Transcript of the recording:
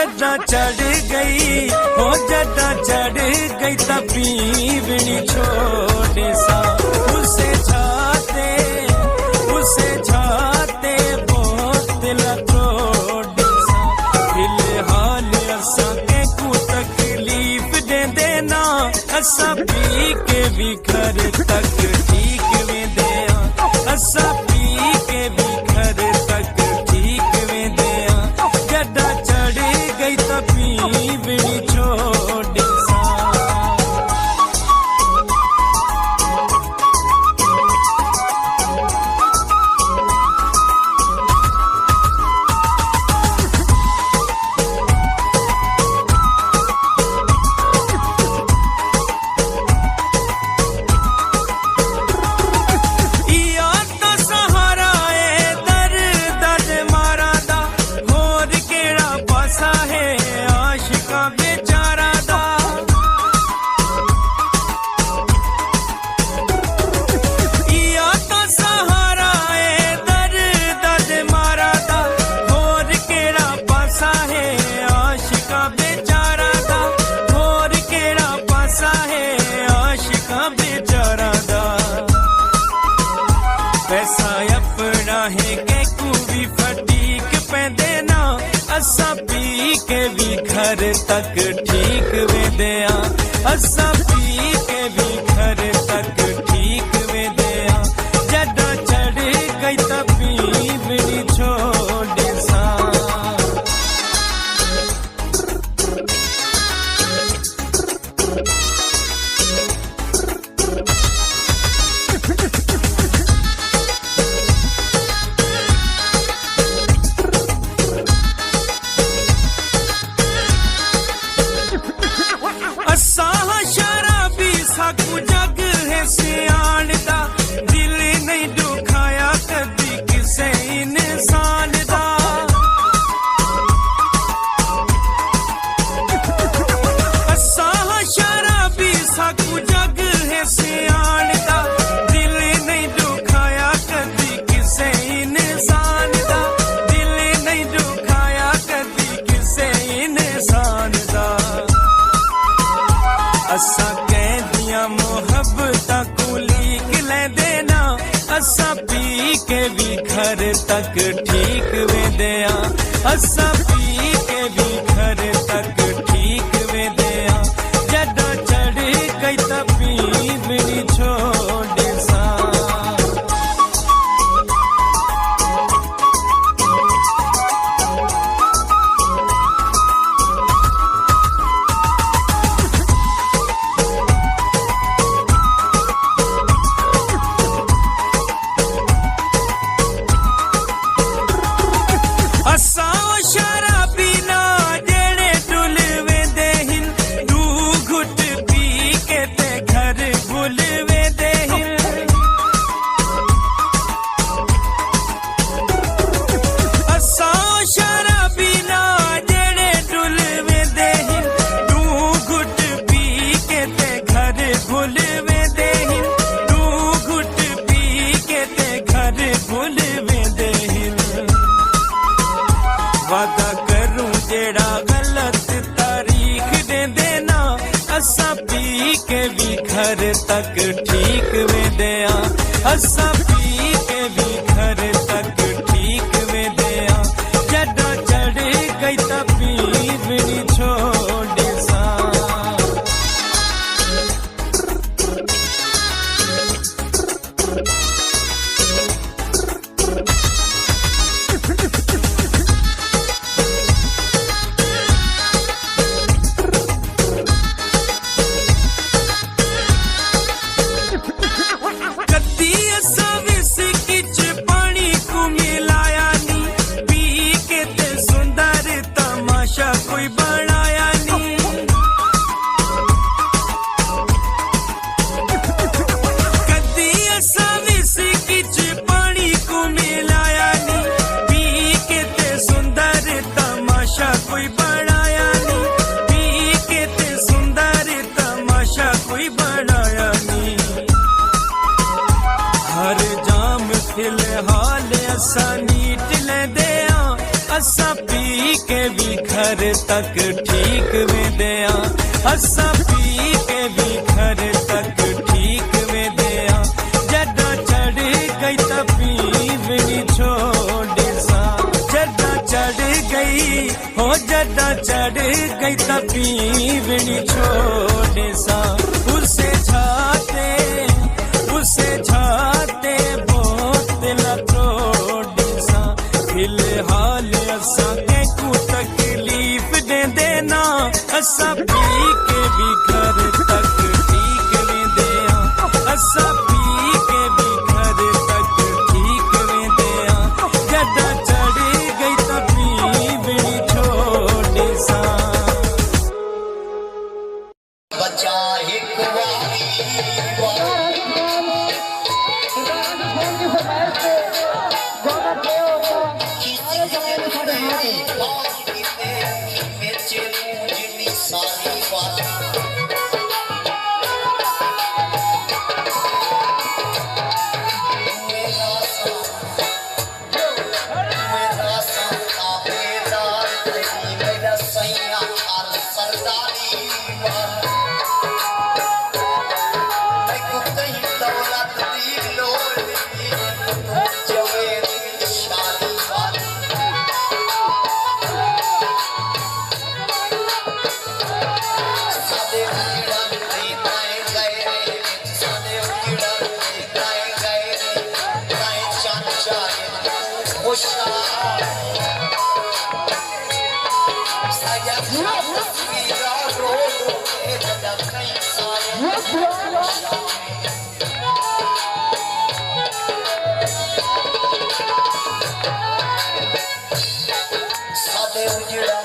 जदा चढ़ गई हो जदा चढ़ गई तभी बिनी छोड़े सा उसे छाते बोतल तोड़े सा फिलहाल असा के को तकलीफ दे देना असा पी के भी घर तक ठीक में दे असा पी के भी घर तक ठीक में दे जदा चढ़ गई तभी बिनी छोड़े सा पैसा अपना है के को भी फटीक पे देना असा पी के भी घर तक ठीक में दिया असा पी के भी घर तक ठीक में दिया जदा चढ़ गई तभी बिनी छोड़े सा शराबी साकू जग है सियाण दा दिल नहीं दुखाया कदी किसे इंसान दा शराबी साकू जग है सियाण दा दिल नहीं दुखाया कदी किसे इंसान दा दिल नहीं दुखाया कदी किसे इंसान दा असा कहदियां मोहब्बतां को लीक ले देना असा पी के भी घर तक ठीक में दिया असा पी के भी घर तक ठीक में दिया जदा चढ़ गई तभी बिनी छोड़े सा शराबी ना जेड़े डुल वेंदे हिन दू घुट पी के ते घर भुल वेंदे हिन असा शराबी ना जेड़े डुल वेंदे हिन दू घुट पी के ते घर भुल वेंदे हिन दू घुट पी के ते घर भुल वेंदे हिन वादा करूं जेड़ा गलत तारीख दे देना असा पी के भी घर तक ठीक में दिया असा पी के भी घर तक ठीक में दिया जदा चढ़ गई तभी बिनी छोड़े सा कोई बनाया नहीं कदी असा विस्की च पानी को मिलाया नहीं पी के ते सुंदर तमाशा कोई बनाया नहीं पी के ते सुंदर तमाशा कोई बनाया नहीं हर जाम फिलहाल असा नीट ले दे असा पी के भी घर तक ठीक में दिया, असा पी के भी घर तक ठीक में दिया। जदा चढ़ गई तपी भी छोड़ सा, जदा चढ़ गई हो जदा चढ़ गई तपी भी छोड़ सा। उसे छाते बोतल तोड़ सा, फिलहाल असा के को तकलीफ दे देना, असा पी के भी घर तक ठीक में दिया, असा पी के भी घर तक ठीक में दिया। जदा चढ़ गई तपी भी छोड़ सा। बचा सादे उजड़ा